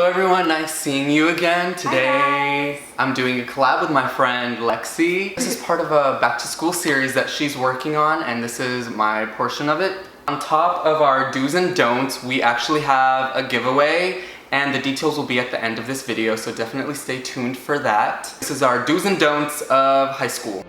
Hello everyone, nice seeing you again. Today Hi, I'm doing a collab with my friend Lexi. This is part of a back to school series that she's working on, and this is my portion of it. On top of our do's and don'ts, we actually have a giveaway, and the details will be at the end of this video, so definitely stay tuned for that. This is our do's and don'ts of high school.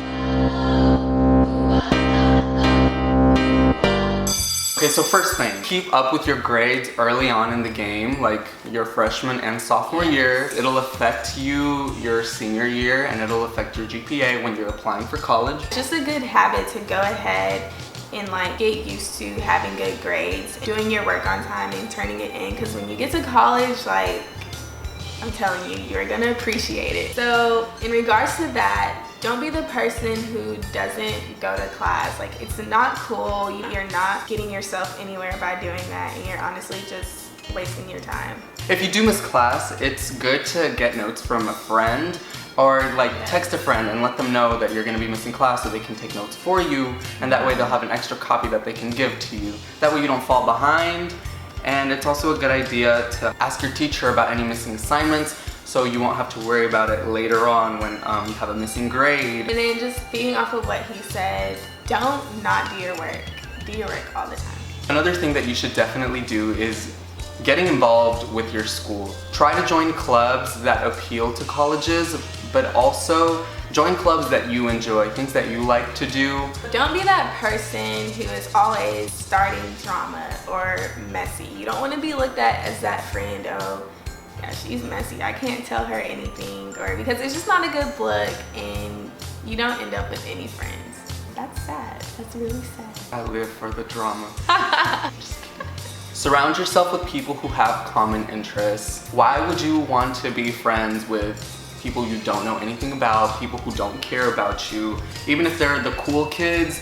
Okay, so first thing, keep up with your grades early on in the game, like your freshman and sophomore year. It'll affect you your senior year, and it'll affect your GPA when you're applying for college. Just a good habit to go ahead and get used to having good grades, doing your work on time and turning it in, because when you get to college, I'm telling you, you're gonna appreciate it. So in regards to that, don't be the person who doesn't go to class. It's not cool. You're not getting yourself anywhere by doing that, and you're honestly just wasting your time. If you do miss class, it's good to get notes from a friend or text a friend and let them know that you're gonna be missing class so they can take notes for you, and that way they'll have an extra copy that they can give to you. That way you don't fall behind, and it's also a good idea to ask your teacher about any missing assignments so you won't have to worry about it later on when you have a missing grade. And then just feeding off of what he said, don't not do your work. Do your work all the time. Another thing that you should definitely do is getting involved with your school. Try to join clubs that appeal to colleges, but also join clubs that you enjoy, things that you like to do. Don't be that person who is always starting drama or messy. You don't want to be looked at as that friend, oh, yeah, she's messy, I can't tell her anything, or because it's just not a good look and you don't end up with any friends. That's sad. That's really sad. I live for the drama. Just kidding. Surround yourself with people who have common interests. Why would you want to be friends with people you don't know anything about, people who don't care about you? Even if they're the cool kids,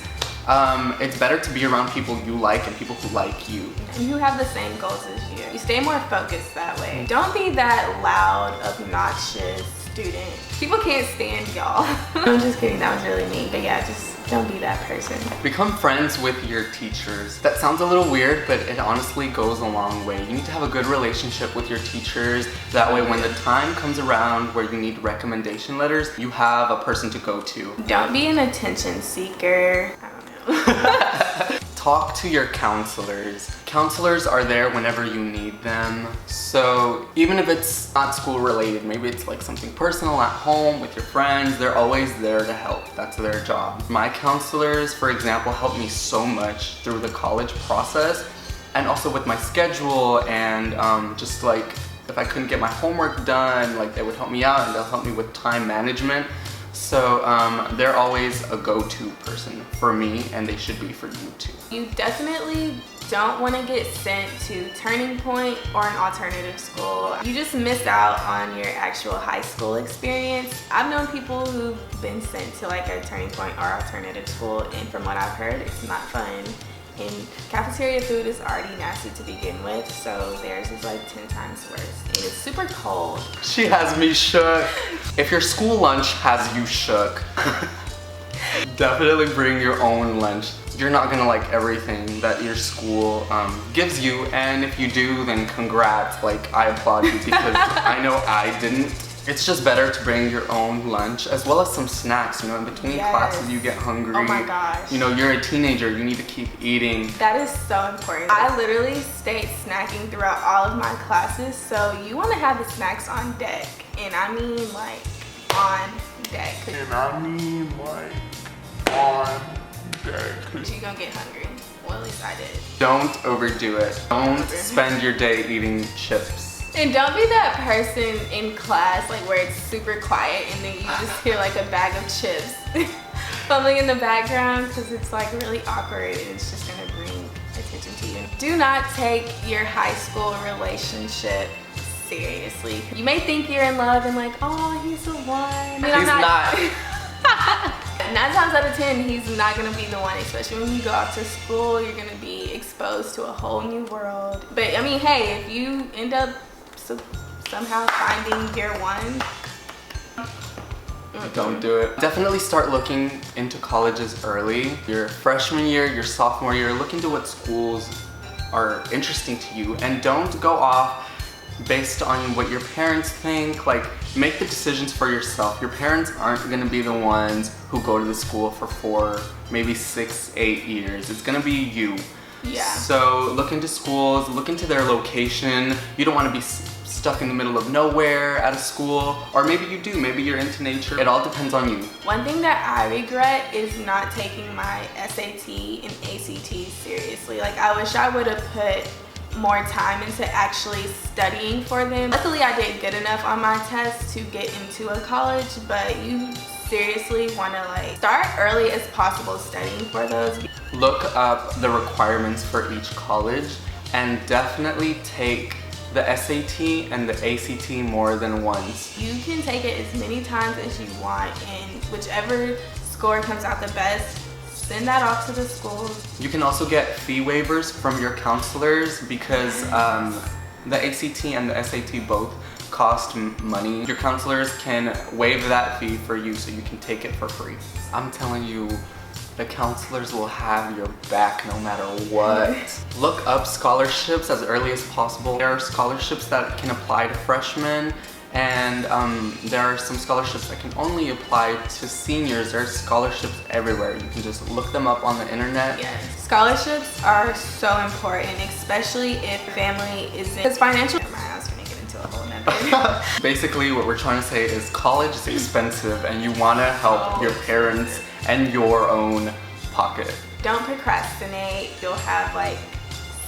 it's better to be around people you like and people who like you. And who have the same goals as you. You stay more focused that way. Don't be that loud, obnoxious student. People can't stand y'all. I'm just kidding, that was really mean, but yeah, just don't be that person. Become friends with your teachers. That sounds a little weird, but it honestly goes a long way. You need to have a good relationship with your teachers. That way when the time comes around where you need recommendation letters, you have a person to go to. Don't be an attention seeker. I don't know. Talk to your counselors. Counselors are there whenever you need them. So even if it's not school related, maybe it's something personal at home with your friends, they're always there to help. That's their job. My counselors, for example, helped me so much through the college process, and also with my schedule, and just if I couldn't get my homework done, they would help me out, and they'll help me with time management. So they're always a go-to person for me, and they should be for you too. You definitely don't want to get sent to Turning Point or an alternative school. You just miss out on your actual high school experience. I've known people who've been sent to a Turning Point or alternative school, and from what I've heard, it's not fun. And cafeteria food is already nasty to begin with, so theirs is 10 times worse. And it's super cold. She has me shook. If your school lunch has you shook, definitely bring your own lunch. You're not gonna like everything that your school gives you, and if you do, then congrats. I applaud you, because I know I didn't. It's just better to bring your own lunch, as well as some snacks. In between classes you get hungry. Oh my gosh. You're a teenager, you need to keep eating. That is so important. I literally stayed snacking throughout all of my classes, so you want to have the snacks on deck. And I mean on deck. You're gonna get hungry. Well, at least I did. Don't overdo it. Don't spend your day eating chips. And don't be that person in class where it's super quiet and then you just hear a bag of chips fumbling in the background, because it's really awkward and it's just gonna bring attention to you. Do not take your high school relationship seriously. You may think you're in love and oh, he's the one. He's not. 9 times out of 10, he's not gonna be the one, especially when you go out to school. You're gonna be exposed to a whole new world. But I mean, hey, if you end up somehow finding your one, don't do it. Definitely start looking into colleges early. Your freshman year, your sophomore year, look into what schools are interesting to you, and don't go off based on what your parents think. Like, make the decisions for yourself. Your parents aren't gonna be the ones who go to the school for 4, maybe 6, 8 years. It's gonna be you. Yeah. So look into schools, look into their location. You don't wanna be stuck in the middle of nowhere at a school, or maybe you do, maybe you're into nature. It all depends on you. One thing that I regret is not taking my SAT and ACT seriously. Like, I wish I would have put more time into actually studying for them. Luckily, I did good enough on my test to get into a college, but you seriously want to like start early as possible studying for those. Look up the requirements for each college and definitely take the SAT and the ACT more than once. You can take it as many times as you want, and whichever score comes out the best, send that off to the school. You can also get fee waivers from your counselors because the ACT and the SAT both cost money. Your counselors can waive that fee for you so you can take it for free. I'm telling you, the counselors will have your back no matter what. Look up scholarships as early as possible. There are scholarships that can apply to freshmen, and there are some scholarships that can only apply to seniors. There are scholarships everywhere. You can just look them up on the internet. Yes. Scholarships are so important, especially if family isn't, because financial, I was gonna get into a whole nother. Basically, what we're trying to say is college is expensive and you want to help your parents and your own pocket. Don't procrastinate. You'll have like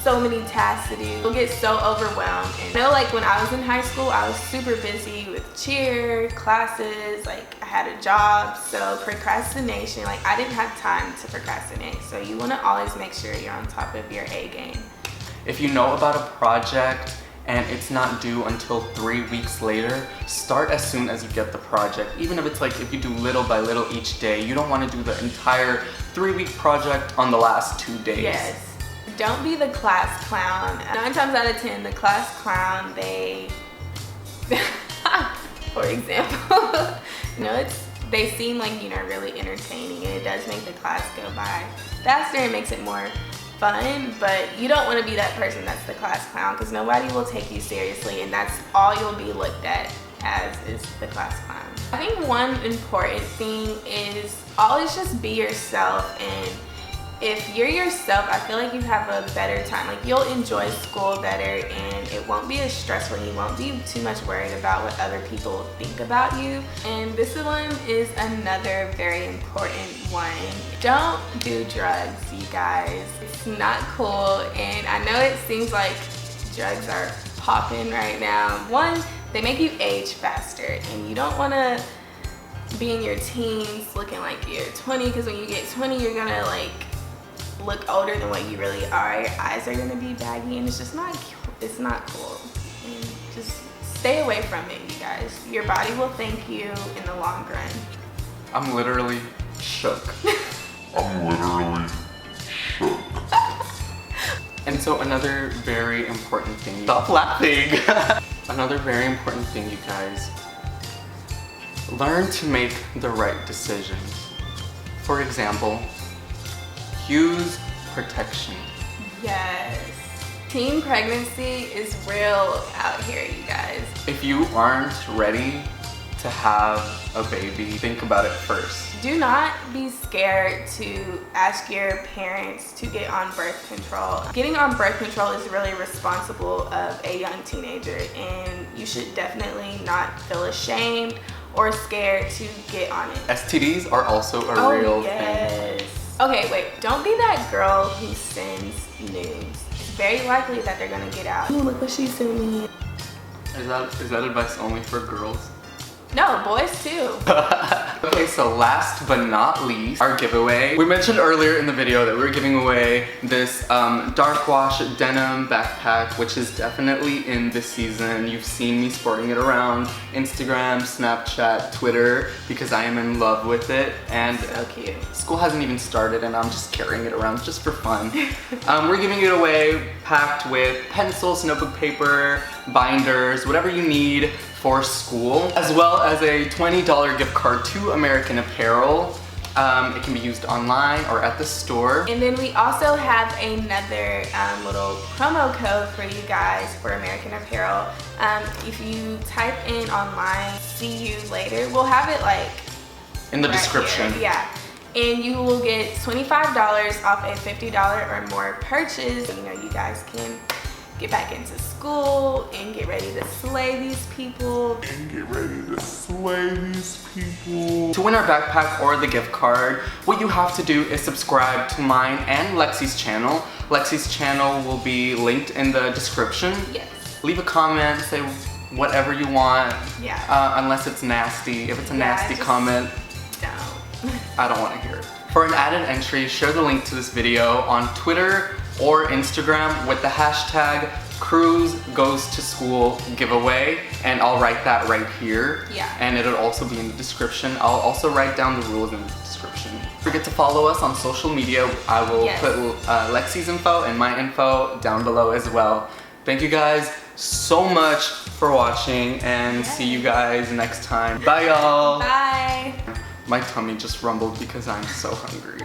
so many tasks to do. You'll get so overwhelmed. And I know, like, when I was in high school, I was super busy with cheer, classes, like I had a job. So procrastination, like I didn't have time to procrastinate. So you want to always make sure you're on top of your A game. If you know about a project and it's not due until 3 weeks later, start as soon as you get the project. Even if it's like, if you do little by little each day, you don't want to do the entire 3-week project on the last 2 days. Yes. Don't be the class clown. 9 times out of 10, the class clown, they, for example, they seem like, really entertaining, and it does make the class go by faster and makes it more fun, but you don't want to be that person that's the class clown, because nobody will take you seriously, and that's all you'll be looked at as, is the class clown. I think one important thing is always just be yourself, and if you're yourself, I feel like you have a better time. Like, you'll enjoy school better, and it won't be as stressful, and you won't be too much worried about what other people think about you. And this one is another very important one. Don't do drugs, you guys. It's not cool, and I know it seems like drugs are popping right now. One, they make you age faster, and you don't want to be in your teens looking like you're 20, because when you get 20, you're gonna like look older than what you really are. Your eyes are gonna be baggy, and it's just not cool. And just stay away from it, you guys. Your body will thank you in the long run. I'm literally shook. And so another very important thing, stop laughing. Another very important thing, you guys, learn to make the right decisions. For example, use protection. Yes. Teen pregnancy is real out here, you guys. If you aren't ready to have a baby, think about it first. Do not be scared to ask your parents to get on birth control. Getting on birth control is really responsible of a young teenager, and you should definitely not feel ashamed or scared to get on it. STDs are also a real thing. Okay, wait, don't be that girl who sends nudes. It's very likely that they're gonna get out. Ooh, look what she sent me. Is that advice only for girls? No, boys too. Okay, so last but not least, our giveaway. We mentioned earlier in the video that we were giving away this dark wash denim backpack, which is definitely in this season. You've seen me sporting it around Instagram, Snapchat, Twitter, because I am in love with it. And so cute. School hasn't even started and I'm just carrying it around just for fun. We're giving it away packed with pencils, notebook paper, binders, whatever you need for school, as well as a $20 gift card to American Apparel It can be used online or at the store. And then we also have another little promo code for you guys for American Apparel. If you type in online, see you later, we'll have it like in the right description. Here. Yeah. And you will get $25 off a $50 or more purchase. You know, you guys can get back into school and get ready to slay these people. To win our backpack or the gift card, what you have to do is subscribe to mine and Lexi's channel. Lexi's channel will be linked in the description. Yes. Leave a comment, say whatever you want. Yeah. Unless it's nasty. If it's a nasty comment, don't. I don't want to hear it. For an added entry, share the link to this video on Twitter or Instagram with the hashtag Cruz Goes to School giveaway, and I'll write that right here. Yeah. And it'll also be in the description. I'll also write down the rules in the description. Don't forget to follow us on social media. I will put Lexi's info and my info down below as well. Thank you guys so much for watching, and see you guys next time. Bye, y'all. Bye. My tummy just rumbled because I'm so hungry.